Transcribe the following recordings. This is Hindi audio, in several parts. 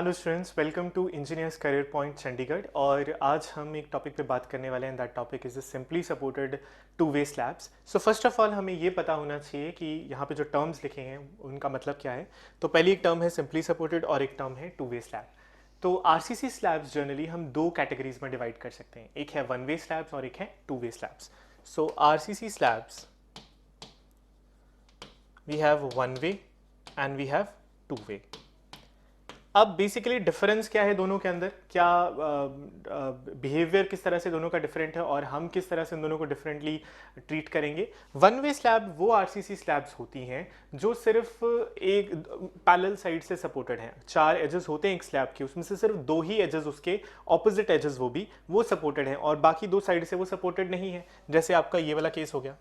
Hello students, welcome to engineers career point Chandigarh. और आज हम एक टॉपिक पे बात करने वाले हैं। That topic is simply supported two way slabs. So first of all हमें ये पता होना चाहिए कि यहाँ पे जो टर्म्स लिखे हैं उनका मतलब क्या है। तो पहली एक टर्म है सिंपली सपोर्टेड और एक टर्म है टू वे स्लैब। तो आरसीसी स्लैब्स जनरली हम दो कैटेगरीज में डिवाइड कर सकते हैं, एक है वन वे स्लैब्स और एक है two way slabs. So RCC slabs we have one way and we have two way. अब बेसिकली डिफरेंस क्या है दोनों के अंदर, क्या बिहेवियर किस तरह से दोनों का डिफरेंट है और हम किस तरह से इन दोनों को डिफरेंटली ट्रीट करेंगे। वन वे स्लैब वो आरसीसी स्लैब्स होती हैं जो सिर्फ एक पैरेलल साइड से सपोर्टेड हैं। चार एजेस होते हैं एक स्लैब के, उसमें से सिर्फ दो ही एजेस, उसके ऑपोजिट एजेस वो सपोर्टेड हैं और बाकी दो साइड से वो सपोर्टेड नहीं है। जैसे आपका ये वाला केस हो गया।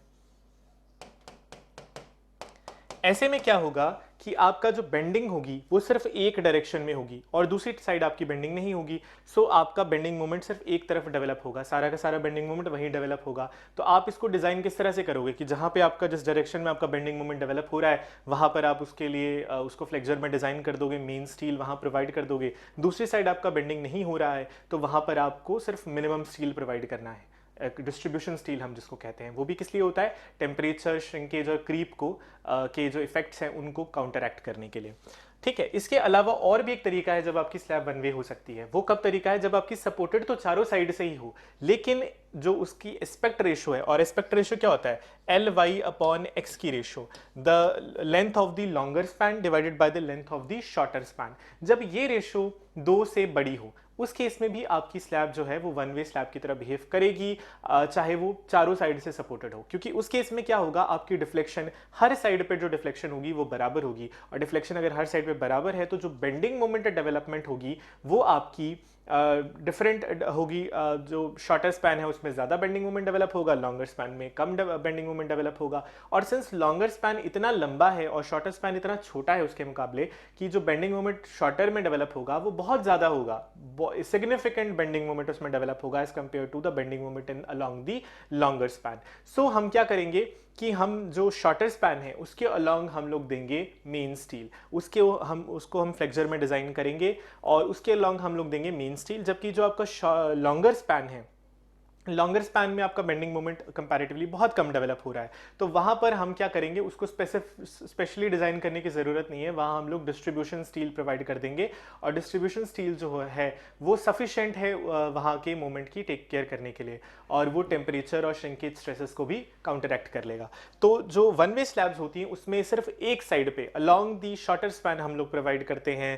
ऐसे में क्या होगा कि आपका जो बेंडिंग होगी वो सिर्फ एक डायरेक्शन में होगी और दूसरी साइड आपकी बेंडिंग नहीं होगी। सो आपका बेंडिंग मोमेंट सिर्फ एक तरफ डेवलप होगा, सारा का सारा बेंडिंग मोमेंट वहीं डेवलप होगा। तो आप इसको डिजाइन किस तरह से करोगे कि जहां पे आपका जिस डायरेक्शन में आपका बेंडिंग मोमेंट डेवलप हो रहा है वहां पर आप उसके लिए उसको फ्लेक्सर में डिजाइन कर दोगे, मेन स्टील वहां प्रोवाइड कर दोगे। दूसरी साइड आपका बेंडिंग नहीं हो रहा है तो वहां पर आपको सिर्फ मिनिमम स्टील प्रोवाइड करना है। डिस्ट्रीब्यूशन स्टील हम जिसको कहते हैं, वो भी किस लिए होता है, टेम्परेचर, श्रिंकेज और क्रीप को के जो इफेक्ट्स हैं उनको काउंटरएक्ट करने के लिए। ठीक है। इसके अलावा और भी एक तरीका है जब आपकी स्लैब वन वे हो सकती है। वो कब तरीका है, जब आपकी सपोर्टेड तो चारों साइड से ही हो लेकिन जो उसकी एस्पेक्ट रेशो है, और एस्पेक्ट रेशो क्या होता है, एल वाई अपॉन एक्स की ratio, the length of the longer span divided by the length of the shorter span. जब ये रेशो दो से बड़ी हो उस केस में भी आपकी स्लैब जो है वो वन वे स्लैब की तरह बिहेव करेगी, चाहे वो चारों साइड से सपोर्टेड हो। क्योंकि उस केस में क्या होगा, आपकी डिफ्लेक्शन हर साइड पे जो डिफ्लेक्शन होगी वो बराबर होगी, और डिफ्लेक्शन अगर हर साइड पे बराबर है तो जो बेंडिंग मोमेंट डेवलपमेंट होगी वो आपकी डिफरेंट होगी। जो शॉर्टर स्पैन है उसमें ज़्यादा बेंडिंग मोमेंट डेवलप होगा, लॉन्गर स्पैन में कम बेंडिंग मोमेंट डेवलप होगा। और सिंस लॉन्गर स्पैन इतना लंबा है और शॉर्टर स्पैन इतना छोटा है उसके मुकाबले, कि जो बेंडिंग मोमेंट शॉर्टर में डेवलप होगा वो बहुत ज़्यादा होगा, सिग्निफिकेंट बेंडिंग मोमेंट उसमें डेवलप होगा as compare to the bending moment in along the longer span. So हम क्या करेंगे कि हम जो शॉर्टर स्पैन है उसके अलॉन्ग हम लोग देंगे मेन स्टील, उसको हम फ्लेक्सर में डिजाइन करेंगे और उसके अलॉन्ग हम लोग देंगे मेन स्टील। जबकि जो आपका लॉन्गर स्पैन है, लॉन्गर स्पैन में आपका बेंडिंग मोमेंट कंपैरेटिवली बहुत कम डेवलप हो रहा है, तो वहां पर हम क्या करेंगे, उसको स्पेशली डिजाइन करने की जरूरत नहीं है, वहां हम लोग डिस्ट्रीब्यूशन स्टील प्रोवाइड कर देंगे। और डिस्ट्रीब्यूशन स्टील जो है वो सफिशिएंट है वहां के मोमेंट की टेक केयर करने के लिए, और वो टेम्परेचर और श्रिंकेज स्ट्रेसेस को भी काउंटरएक्ट कर लेगा। तो जो वन वे स्लैब्स होती हैं उसमें सिर्फ एक साइड पे अलॉन्ग दी शॉर्टर स्पैन हम लोग प्रोवाइड करते हैं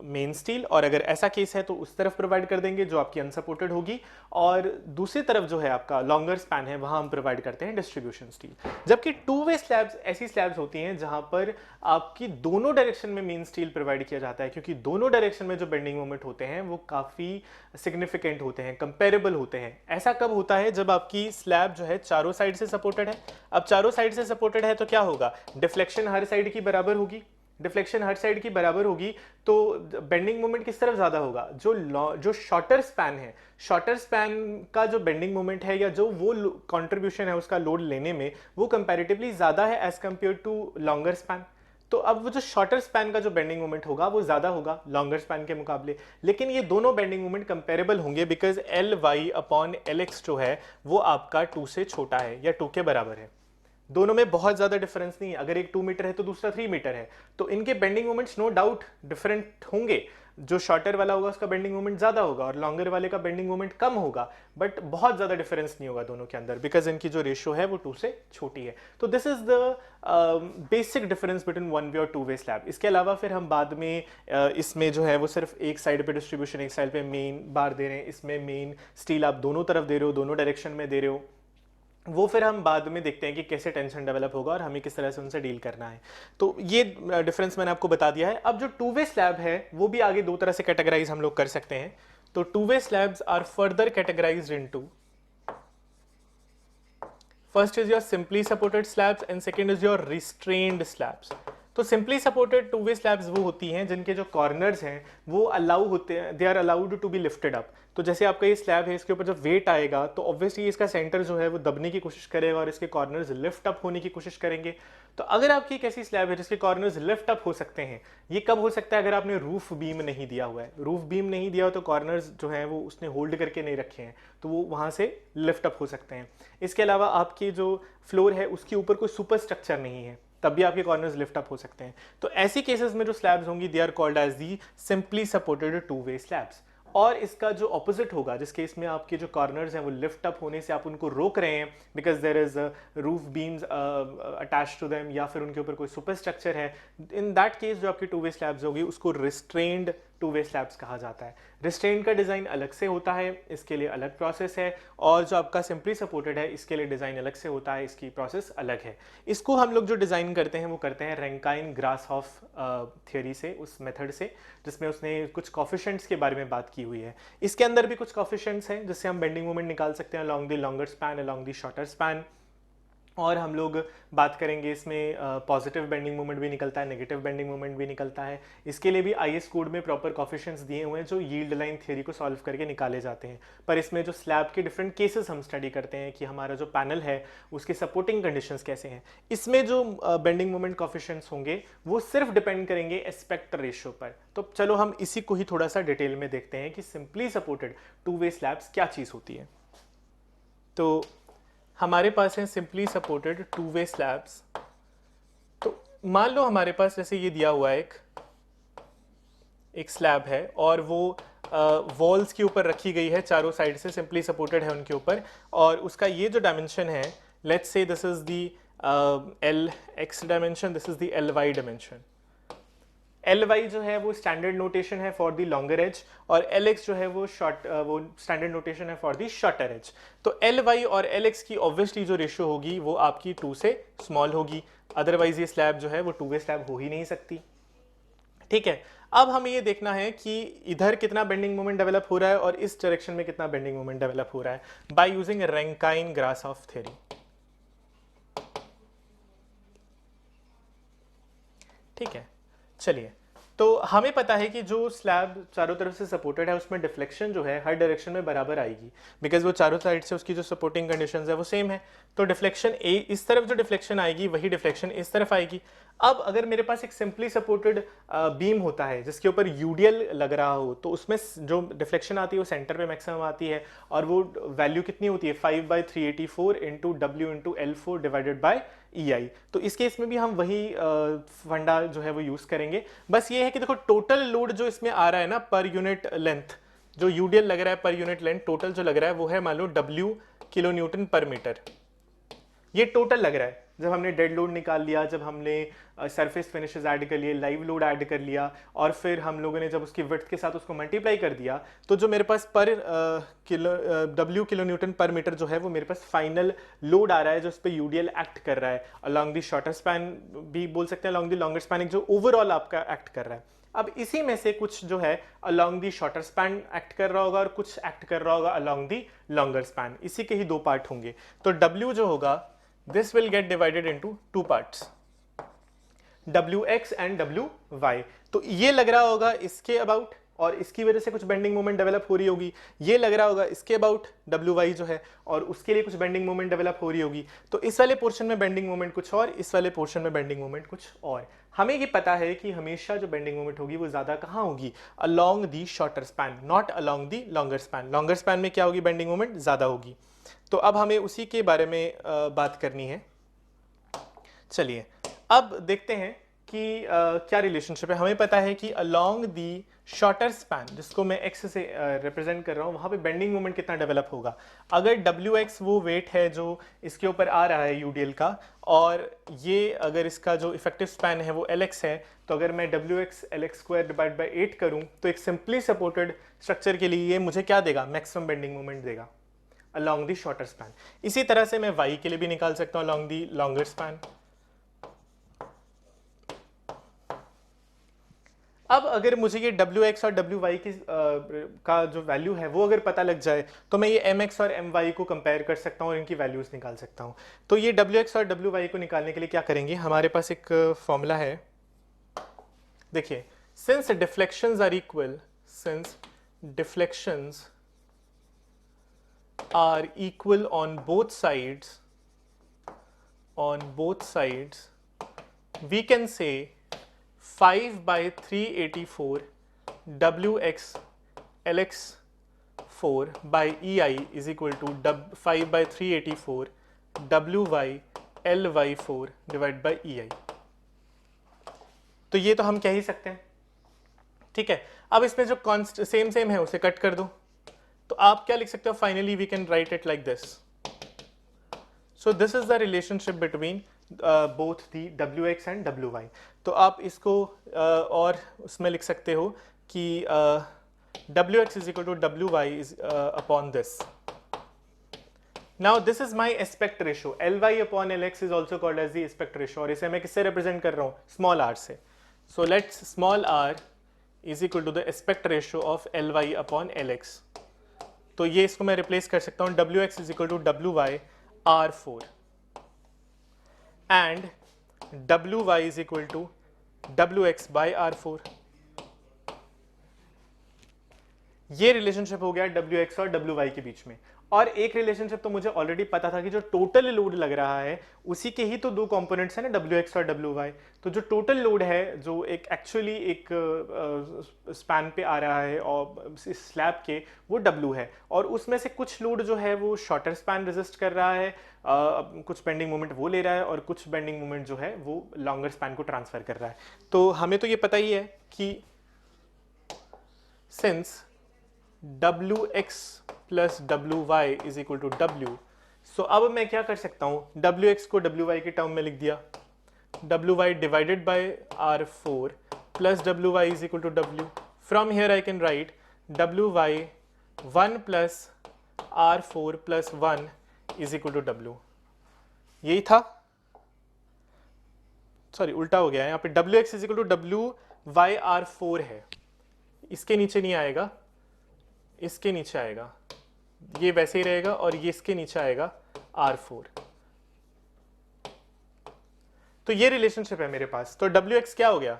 मेन स्टील, और अगर ऐसा केस है तो उस तरफ प्रोवाइड कर देंगे जो आपकी अनसपोर्टेड होगी, और दूसरी तरफ जो है आपका लॉन्गर स्पैन है वहां हम प्रोवाइड करते हैं डिस्ट्रीब्यूशन स्टील। जबकि टू वे स्लैब्स ऐसी स्लैब्स होती हैं जहां पर आपकी दोनों डायरेक्शन में मेन स्टील प्रोवाइड किया जाता है, क्योंकि दोनों डायरेक्शन में जो बेंडिंग मोमेंट होते हैं वो काफी सिग्निफिकेंट होते हैं, कंपेरेबल होते हैं। ऐसा कब होता है, जब आपकी स्लैब जो है चारों साइड से सपोर्टेड है। अब चारों साइड से सपोर्टेड है तो क्या होगा, डिफ्लेक्शन हर साइड की बराबर होगी, डिफ्लेक्शन हर साइड की बराबर होगी तो बेंडिंग मोमेंट किस तरफ ज्यादा होगा, जो शॉर्टर स्पैन है, शॉर्टर स्पैन का जो बेंडिंग मोमेंट है या जो वो कंट्रीब्यूशन है उसका लोड लेने में वो कंपैरेटिवली ज्यादा है as compare to longer span. तो अब वो जो शॉर्टर स्पैन का जो बेंडिंग मोमेंट होगा वो ज्यादा होगा लॉन्गर स्पैन के मुकाबले, लेकिन ये दोनों बेंडिंग मोमेंट कंपेरेबल होंगे because L Y upon L X जो है वो आपका 2 से छोटा है या 2 के बराबर है। दोनों में बहुत ज्यादा डिफरेंस नहीं है, अगर एक 2 मीटर है तो दूसरा 3 मीटर है, तो इनके bending moments no doubt different होंगे। जो शॉर्टर वाला होगा उसका बेंडिंग मोमेंट ज्यादा होगा और लॉन्गर वाले का बेंडिंग मोमेंट कम होगा, बट बहुत ज्यादा डिफरेंस नहीं होगा दोनों के अंदर बिकॉज इनकी जो रेशियो है वो 2 से छोटी है। तो this is the basic difference between one way और टू वे स्लैब। इसके अलावा फिर हम बाद में इसमें जो है वो सिर्फ एक साइड पे डिस्ट्रीब्यूशन, एक साइड पे मेन बार दे रहे हैं, इसमें मेन स्टील आप दोनों तरफ दे रहे हो, दोनों डायरेक्शन में दे रहे हो, वो फिर हम बाद में देखते हैं कि कैसे टेंशन डेवलप होगा और हमें किस तरह से उनसे डील करना है। तो ये डिफरेंस मैंने आपको बता दिया है। अब जो टू वे स्लैब है वो भी आगे दो तरह से कैटेगराइज हम लोग कर सकते हैं। तो two way slabs are further categorized into, first is your simply supported slabs and second is your restrained slabs. तो simply supported two way slabs वो होती हैं जिनके जो कॉर्नर्स हैं वो अलाउ होते हैं, they are allowed to be lifted up. तो जैसे आपका ये स्लैब है, इसके ऊपर जब वेट आएगा तो ऑब्वियसली इसका सेंटर जो है वो दबने की कोशिश करेगा और इसके कॉर्नर्स लिफ्ट अप होने की कोशिश करेंगे। तो अगर आपकी एक ऐसी स्लैब है जिसके कॉर्नर्स लिफ्ट अप हो सकते हैं, ये कब हो सकता है? अगर आपने रूफ बीम नहीं दिया हुआ है। रूफ बीम नहीं दिया हो तो कॉर्नर्स जो हैं वो उसने होल्ड करके नहीं रखे हैं, तो वो वहाँ से लिफ्ट अप हो सकते हैं। इसके अलावा आपकी जो फ्लोर है उसके ऊपर कोई सुपर स्ट्रक्चर नहीं है, तब भी आपके कॉर्नर्स लिफ्ट अप हो सकते हैं। तो ऐसी केसेस में जो स्लैब्स होंगी they are called as the simply supported two way slabs. और इसका जो ऑपोजिट होगा, जिस केस में आपके जो कॉर्नर्स हैं वो लिफ्ट अप होने से आप उनको रोक रहे हैं because there is roof beams attach to them, या फिर उनके ऊपर कोई सुपर स्ट्रक्चर है, इन दैट केस जो आपकी टू वे स्लैब्स होगी उसको रिस्ट्रेन्ड टू वे स्लैब्स कहा जाता है। रिस्ट्रेन्ड का डिज़ाइन अलग से होता है, इसके लिए अलग प्रोसेस है, और जो आपका सिंपली सपोर्टेड है इसके लिए डिज़ाइन अलग से होता है, इसकी प्रोसेस अलग है। इसको हम लोग जो डिज़ाइन करते हैं वो करते हैं रैंकाइन ग्रासहॉफ थियोरी से, उस मेथड से जिसमें उसने कुछ कॉफिशेंट्स के बारे में बात की हुई है। इसके अंदर भी कुछ कॉफिशेंट्स हैं जिससे हम बेंडिंग मोमेंट निकाल सकते हैं along the longer span, along the shorter span. और हम लोग बात करेंगे इसमें पॉजिटिव बेंडिंग मोमेंट भी निकलता है, नेगेटिव बेंडिंग मोमेंट भी निकलता है। इसके लिए भी आईएस कोड में प्रॉपर कॉफिशेंट्स दिए हुए हैं जो यील्ड लाइन थ्योरी को सॉल्व करके निकाले जाते हैं। पर इसमें जो स्लैब के डिफरेंट केसेस हम स्टडी करते हैं कि हमारा जो पैनल है उसके सपोर्टिंग कंडीशंस कैसे हैं, इसमें जो बेंडिंग मोमेंट कॉफिशेंट्स होंगे वो सिर्फ डिपेंड करेंगे एस्पेक्ट रेशियो पर। तो चलो हम इसी को ही थोड़ा सा डिटेल में देखते हैं कि simply supported two way slabs क्या चीज़ होती है। तो हमारे पास है simply supported two way slabs. तो मान लो हमारे पास जैसे ये दिया हुआ है एक स्लैब है और वो वॉल्स के ऊपर रखी गई है, चारों साइड से सिंपली सपोर्टेड है उनके ऊपर, और उसका ये जो डायमेंशन है, let's say this is the L X dimension, this is the L Y dimension. L Y जो है वो स्टैंडर्ड नोटेशन है फॉर द लॉन्गर एज, और एल एक्स जो है वो स्टैंडर्ड नोटेशन है फॉर द शॉर्टर एज। तो एल वाई और एल एक्स की ऑब्वियसली जो रेशियो होगी वो आपकी 2 से स्मॉल होगी, अदरवाइज ये स्लैब जो है वो टू वे स्लैब हो ही नहीं सकती। ठीक है, अब हमें ये देखना है कि इधर कितना बेंडिंग मोमेंट डेवलप हो रहा है और इस डायरेक्शन में कितना बेंडिंग मोमेंट डेवलप हो रहा है बाय यूजिंग रैंकाइन ग्रासहॉफ थ्योरी। ठीक है, चलिए, तो हमें पता है कि जो स्लैब चारों तरफ से सपोर्टेड है उसमें डिफ्लेक्शन जो है हर डायरेक्शन में बराबर आएगी, बिकॉज वो चारों साइड से उसकी जो सपोर्टिंग कंडीशंस है वो सेम है। तो डिफ्लेक्शन इस तरफ जो डिफ्लेक्शन आएगी वही डिफ्लेक्शन इस तरफ आएगी। अब अगर मेरे पास एक सिंपली सपोर्टेड बीम होता है जिसके ऊपर यूडीएल लग रहा हो, तो उसमें जो डिफ्लेक्शन आती है वो सेंटर पे मैक्सिमम आती है, और वो वैल्यू कितनी होती है 5/384 into W into L4 divided by EI। तो इस केस में भी हम वही फंडा जो है वो यूज करेंगे। बस ये है कि देखो टोटल लोड जो इसमें आ रहा है ना पर यूनिट लेंथ, जो यूडीएल लग रहा है पर यूनिट लेंथ, टोटल जो लग रहा है वो है मान लो W किलो न्यूटन पर मीटर। ये टोटल लग रहा है। जब हमने डेड लोड निकाल लिया, जब हमने सरफेस फिनिशेस ऐड कर लिए, लाइव लोड ऐड कर लिया, और फिर हम लोगों ने जब उसकी विड्थ के साथ उसको मल्टीप्लाई कर दिया, तो जो मेरे पास पर W किलो न्यूटन पर मीटर जो है वो मेरे पास फाइनल लोड आ रहा है जो उस पर यूडीएल एक्ट कर रहा है, अलॉन्ग द शॉर्टर स्पैन भी बोल सकते हैं, अलॉन्ग द लॉन्गर स्पैन, जो ओवरऑल आपका एक्ट कर रहा है। अब इसी में से कुछ जो है along the shorter span act कर रहा होगा और कुछ एक्ट कर रहा होगा अलॉन्ग दी लॉन्गर स्पैन। इसी के ही 2 पार्ट होंगे। तो W जो होगा this will get divided into 2 parts, WX and WY। तो ये लग रहा होगा इसके अबाउट और इसकी वजह से कुछ बेंडिंग मोमेंट डेवलप हो रही होगी, ये लग रहा होगा इसके अबाउट WY जो है और उसके लिए कुछ बेंडिंग मोमेंट डेवलप हो रही होगी। तो इस वाले पोर्शन में बेंडिंग मोमेंट कुछ और, इस वाले पोर्शन में बेंडिंग मोमेंट कुछ और। हमें ये पता है कि हमेशा जो बेंडिंग मोमेंट होगी वो ज्यादा कहाँ होगी, along the shorter span, not along the longer span. Longer span में क्या होगी, बेंडिंग मोमेंट ज्यादा होगी। तो अब हमें उसी के बारे में बात करनी है। चलिए अब देखते हैं कि क्या रिलेशनशिप है। हमें पता है कि अलॉन्ग दी शॉर्टर स्पैन, जिसको मैं x से रिप्रेजेंट कर रहा हूँ, वहाँ पे बेंडिंग मोमेंट कितना डेवलप होगा। अगर WX वो वेट है जो इसके ऊपर आ रहा है यूडीएल का, और ये अगर इसका जो इफेक्टिव स्पैन है वो LX है, तो अगर मैं WX LX² डिवाइड बाई 8 करूँ तो एक सिंपली सपोर्टेड स्ट्रक्चर के लिए ये मुझे क्या देगा, मैक्सिमम बेंडिंग मोमेंट देगा अलॉन्ग दी शॉर्टर स्पैन। इसी तरह से मैं Y के लिए भी निकाल सकता हूँ अलॉन्ग दी लॉन्गर स्पैन। अब अगर मुझे ये WX और WY की का जो वैल्यू है वो अगर पता लग जाए तो मैं ये MX और MY को कंपेयर कर सकता हूँ और इनकी वैल्यूज निकाल सकता हूँ। तो ये WX और WY को निकालने के लिए क्या करेंगे, हमारे पास एक फॉर्मूला है देखिए, since deflections are equal, since deflections are equal on both sides, we can say 5 by 384 Wx Lx4 by EI is equal to 5 by 384 Wy Ly4 divided by EI। तो ये तो हम कह ही सकते हैं, ठीक है। अब इसमें जो कॉन्स्ट सेम है उसे कट कर दो, तो आप क्या लिख सकते हो, finally we can write it like this. So this is the relationship between both the Wx and Wy। तो आप इसको और उसमें लिख सकते हो कि Wx is equal to Wy is upon this. Now this is my aspect ratio. Ly upon Lx is also called as the aspect ratio, और इसे मैं किससे रिप्रेजेंट कर रहा हूँ, स्मॉल r से। So let's small r is equal to the aspect ratio of Ly upon Lx। तो ये इसको मैं रिप्लेस कर सकता हूँ, Wx is equal to Wy r4 and Wy is equal to Wx by r4। ये रिलेशनशिप हो गया Wx और Wy के बीच में। और एक रिलेशनशिप तो मुझे ऑलरेडी पता था कि जो टोटल लोड लग रहा है उसी के ही तो दो कंपोनेंट्स हैं ना, Wx और Wy। तो जो टोटल लोड है जो एक एक्चुअली एक स्पैन पे आ रहा है और इस स्लैब के, वो W है, और उसमें से कुछ लोड जो है वो शॉर्टर स्पैन रेजिस्ट कर रहा है, कुछ बेंडिंग मोमेंट वो ले रहा है और कुछ बेंडिंग मोमेंट जो है वो लॉन्गर स्पैन को ट्रांसफर कर रहा है। तो हमें तो ये पता ही है कि since Wx plus Wy is equal to W, so अब मैं क्या कर सकता हूँ, Wx को Wy के टर्म में लिख दिया, Wy divided by R4 plus Wy is equal to W। From here I can write Wy 1 plus R4 plus 1 is equal to W। यही था, सॉरी उल्टा हो गया है, यहाँ पे Wx is equal to Wy R4 है, इसके नीचे नहीं आएगा, इसके नीचे आएगा, ये वैसे ही रहेगा, और ये इसके नीचे आएगा R4। तो ये रिलेशनशिप है मेरे पास। तो Wx क्या हो गया,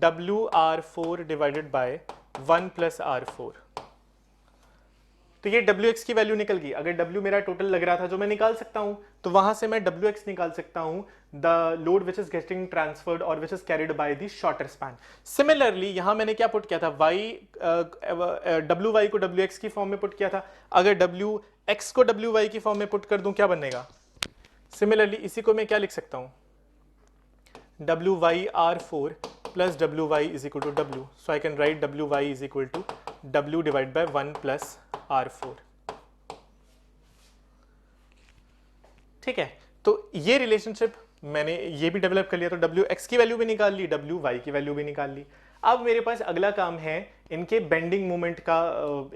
WR4 divided by 1 plus R4। तो ये Wx की वैल्यू निकल गई। अगर W मेरा टोटल लग रहा था जो मैं निकाल सकता हूं, तो वहां से मैं Wx निकाल सकता हूं, the load which is getting transferred और which is carried by the shorter span. Similarly यहां मैंने क्या पुट किया था, Wy को Wx की फॉर्म में पुट किया था। अगर Wx को Wy की फॉर्म में पुट कर दूं, क्या बनेगा, सिमिलरली इसी को मैं क्या लिख सकता हूं, WyR4 plus Wy is equal to W. So I can write Wy is equal to W divided by 1 plus R4। ठीक है, तो ये रिलेशनशिप मैंने ये भी डेवलप कर लिया, तो Wx की वैल्यू भी निकाल ली, Wy की वैल्यू भी निकाल ली। अब मेरे पास अगला काम है इनके बेंडिंग मोमेंट का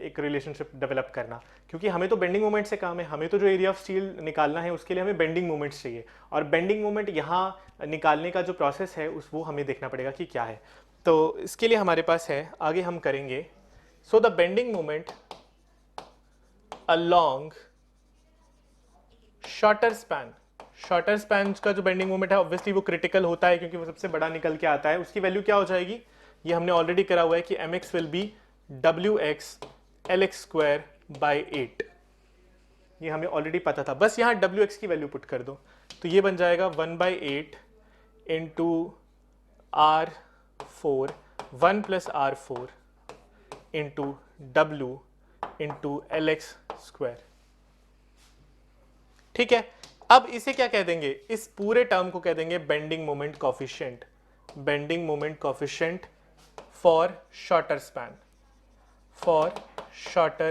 एक रिलेशनशिप डेवलप करना, क्योंकि हमें तो बेंडिंग मोमेंट से काम है, हमें तो जो एरिया ऑफ स्टील निकालना है उसके लिए हमें बेंडिंग मोमेंट्स चाहिए, और बेंडिंग मोमेंट यहाँ निकालने का जो प्रोसेस है वो हमें देखना पड़ेगा कि क्या है। तो इसके लिए हमारे पास है, आगे हम करेंगे। So the bending moment along shorter span का जो बेंडिंग मोमेंट है ऑब्वियसली वो क्रिटिकल होता है, क्योंकि वो सबसे बड़ा निकल के आता है। उसकी वैल्यू क्या हो जाएगी, ये हमने ऑलरेडी करा हुआ है कि mx will be Wx Lx² by 8, ये हमें ऑलरेडी पता था, बस यहाँ Wx की वैल्यू पुट कर दो, तो ये बन जाएगा 1/8 into R4 1 plus R4 into W into Lx²। ठीक है, अब इसे क्या कह देंगे, इस पूरे टर्म को कह देंगे bending moment coefficient, bending moment coefficient for shorter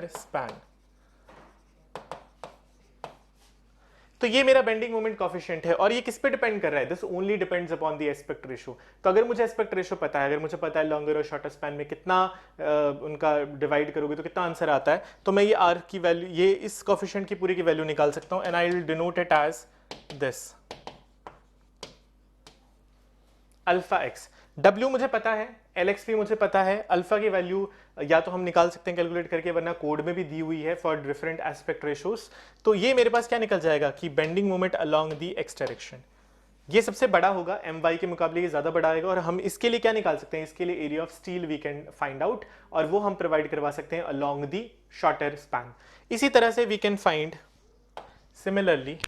span. तो ये मेरा बेंडिंग मोमेंट कोफिशिएंट है, और ये किस पे डिपेंड कर रहा है, this only depends upon the aspect ratio. तो अगर मुझे एस्पेक्ट रेशियो पता है, अगर मुझे पता है लॉन्गर और शॉर्टर स्पैन में कितना उनका डिवाइड करोगे तो कितना आंसर आता है, तो मैं ये आर की वैल्यू, ये इस कोफिशिएंट की पूरी की वैल्यू निकाल सकता हूं, and I will denote it as this alpha x. W मुझे पता है, Lx भी मुझे पता है, अल्फा की वैल्यू या तो हम निकाल सकते हैं कैलकुलेट करके, वरना कोड में भी दी हुई है फॉर डिफरेंट एस्पेक्ट रेशियोज। तो ये मेरे पास क्या निकल जाएगा कि bending moment along the x direction, ये सबसे बड़ा होगा, एम वाई के मुकाबले ये ज़्यादा बड़ा आएगा। और हम इसके लिए क्या निकाल सकते हैं, इसके लिए area of steel we can find out, और वो हम प्रोवाइड करवा सकते हैं अलोंग दी शॉर्टर स्पैन। इसी तरह से we can find similarly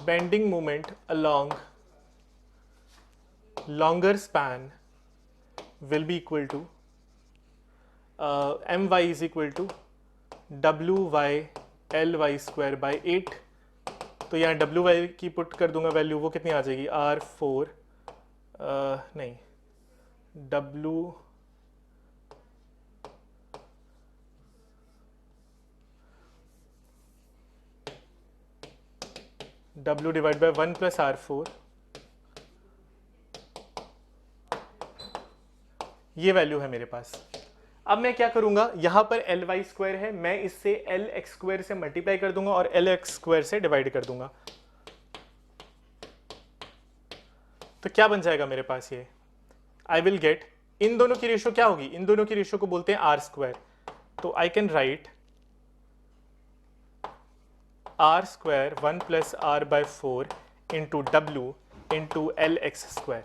bending moment along longer span will be equal to my is equal to wy ly square by 8। तो यहाँ wy की पुट कर दूंगा वैल्यू, वो कितनी आ जाएगी, r4 नहीं w divide by 1 plus r4, ये वैल्यू है मेरे पास। अब मैं क्या करूंगा, यहां पर एल वाई स्क्वायर है, मैं इससे एल एक्स स्क्वायर से मल्टीप्लाई कर दूंगा और एल एक्स स्क्वायर से डिवाइड कर दूंगा। तो क्या बन जाएगा मेरे पास, ये आई विल गेट, इन दोनों की रेशियो क्या होगी, इन दोनों की रेशियो को बोलते हैं आर स्क्वायर। तो I can write R square 1 plus R by 4 into W into L x square.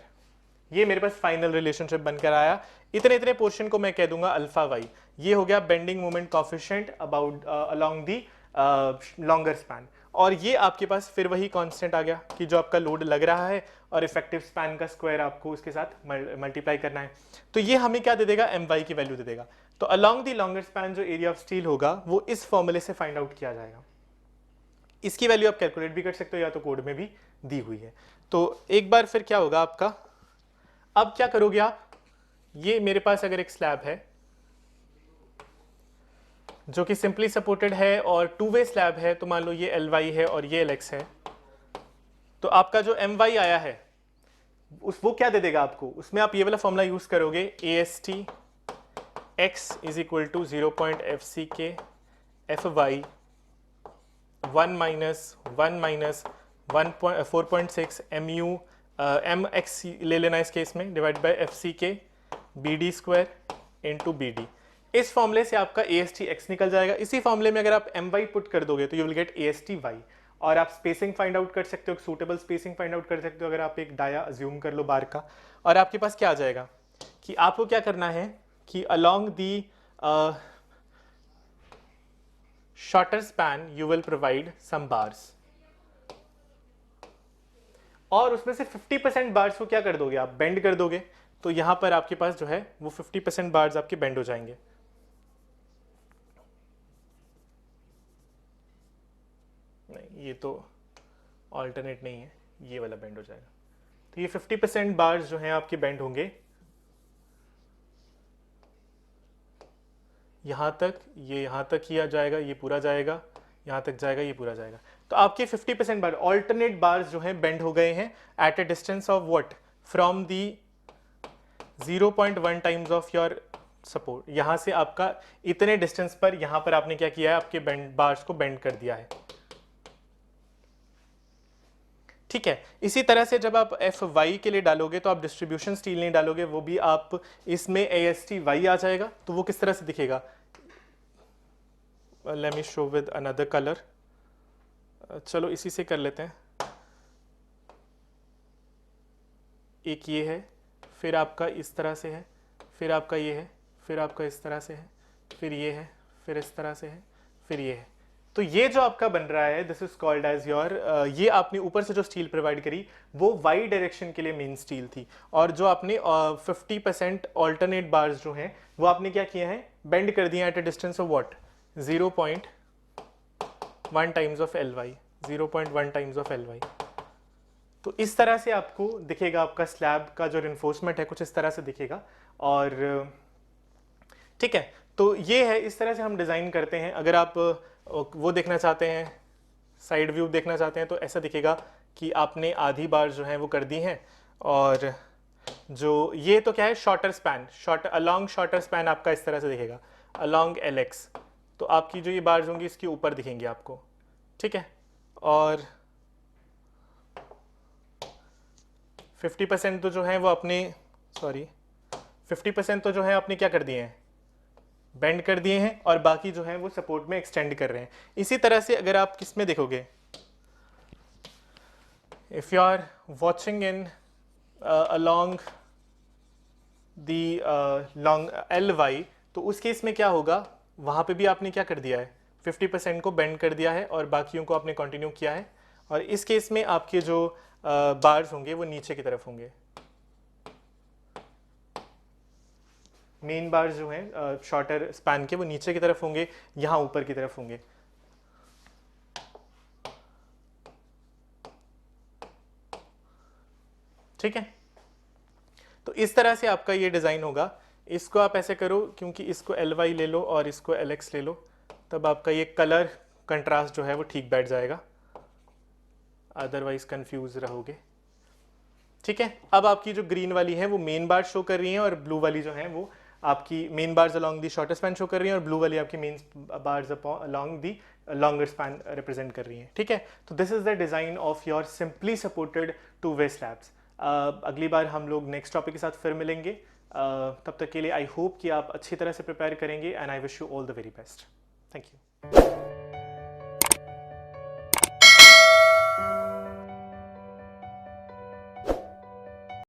ये मेरे पास फाइनल रिलेशनशिप बनकर आया। इतने इतने पोर्शन को मैं कह दूंगा अल्फा वाई। ये हो गया bending moment coefficient about along the longer span. और ये आपके पास फिर वही कांस्टेंट आ गया कि जो आपका लोड लग रहा है और इफेक्टिव स्पैन का स्क्वायर आपको उसके साथ मल्टीप्लाई करना है। तो ये हमें क्या दे देगा, एम वाई की वैल्यू दे देगा। तो अलोंग दी लॉन्गर स्पैन जो एरिया ऑफ स्टील होगा वो इस फॉर्मूले से फाइंड आउट किया जाएगा। इसकी वैल्यू आप कैलकुलेट भी कर सकते हो या तो कोड में भी दी हुई है। तो एक बार फिर क्या होगा आपका, अब क्या करोगे आप, ये मेरे पास अगर एक स्लैब है जो कि सिंपली सपोर्टेड है और टू वे स्लैब है, तो मान लो ये एल वाई है और ये एल एक्स है, तो आपका जो एम वाई आया है वो क्या दे देगा आपको, उसमें आप ये वाला फॉर्मूला यूज करोगे, A S T x is equal to 0.fck F Y 1 minus 4.6 mu M X ले लेना इस केस में, डिवाइड बाई एफ सी के B D square into B D. इस फॉर्मूले से आपका ए एस टी एक्स निकल जाएगा। इसी फॉर्मूले में अगर आप एम वाई पुट कर दोगे तो you will get A S T Y. और आप स्पेसिंग फाइंड आउट कर सकते हो, सूटेबल स्पेसिंग फाइंड आउट कर सकते हो अगर आप एक डाया अज्यूम कर लो बार का। और आपके पास क्या आ जाएगा कि आपको क्या करना है कि along the shorter span you will provide some bars, और उसमें से 50% बार्स को क्या कर दोगे आप, बेंड कर दोगे। तो यहां पर आपके पास जो है वो 50% बार्स आपके बेंड हो जाएंगे। नहीं, ये तो ऑल्टरनेट नहीं है, ये वाला बेंड हो जाएगा। तो ये 50% बार्स जो हैं आपके बेंड होंगे यहां तक, ये यहां तक ही आ जाएगा, ये पूरा जाएगा, यहां तक जाएगा, ये पूरा जाएगा। तो आपके 50% बार ऑल्टरनेट बार्स जो हैं बेंड हो गए हैं at a distance of what, from the 0.1 times of your support. यहां से आपका इतने डिस्टेंस पर यहां पर आपने क्या किया है, आपके बेंड बार्स को बेंड कर दिया है। ठीक है, इसी तरह से जब आप एफ वाई के लिए डालोगे तो आप डिस्ट्रीब्यूशन स्टील नहीं डालोगे, वो भी आप इसमें ए एस टी वाई आ जाएगा। तो वो किस तरह से दिखेगा, let me show with another colour. चलो इसी से कर लेते हैं। एक ये है, फिर आपका इस तरह से है, फिर आपका ये है, फिर आपका इस तरह से है, फिर ये है, फिर इस तरह से है, फिर ये है। तो ये जो आपका बन रहा है this is called as your, ये आपने ऊपर से जो स्टील प्रोवाइड करी वो वाई डायरेक्शन के लिए मेन स्टील थी। और जो आपने 50% ऑल्टरनेट बार्स जो हैं वो आपने क्या किया है, बेंड कर दिया at a distance of what, 0.1 times of L Y, 0.1 times of L Y. तो इस तरह से आपको दिखेगा, आपका स्लैब का जो रिन्फोर्समेंट है कुछ इस तरह से दिखेगा। और ठीक है, तो ये है, इस तरह से हम डिज़ाइन करते हैं। अगर आप वो देखना चाहते हैं, साइड व्यू देखना चाहते हैं, तो ऐसा दिखेगा कि आपने आधी बार जो है वो कर दी हैं। और जो ये तो क्या है, shorter span, along shorter span आपका इस तरह से दिखेगा, अलोंग एल एक्स। तो आपकी जो ये बार्स होंगी इसके ऊपर दिखेंगी आपको। ठीक है, और 50% तो जो है वो अपने 50% तो जो है आपने क्या कर दिए हैं, बेंड कर दिए हैं और बाकी जो है वो सपोर्ट में एक्सटेंड कर रहे हैं। इसी तरह से अगर आप किस में देखोगे, if you are watching in along the long L Y, तो उस केस में क्या होगा, वहाँ पे भी आपने क्या कर दिया है, 50% को बेंड कर दिया है और बाकियों को आपने कंटिन्यू किया है। और इस केस में आपके जो बार्स होंगे वो नीचे की तरफ होंगे, मेन बार्स जो हैं शॉर्टर स्पैन के वो नीचे की तरफ होंगे, यहाँ ऊपर की तरफ होंगे। ठीक है, तो इस तरह से आपका ये डिज़ाइन होगा। इसको आप ऐसे करो, क्योंकि इसको एल वाई ले लो और इसको एल एक्स ले लो, तब आपका ये कलर कंट्रास्ट जो है वो ठीक बैठ जाएगा, अदरवाइज कंफ्यूज रहोगे। ठीक है, अब आपकी जो ग्रीन वाली है वो मेन बार शो कर रही है और ब्लू वाली जो है वो आपकी main bars along the shorter span show कर रही है और ब्लू वाली आपकी main bars along the longer span represent कर रही है। ठीक है, तो this is the design of your simply supported two way slabs. अगली बार हम लोग नेक्स्ट टॉपिक के साथ फिर मिलेंगे। तब तक के लिए आई होप कि आप अच्छी तरह से प्रिपेयर करेंगे and I wish you all the very best. Thank you.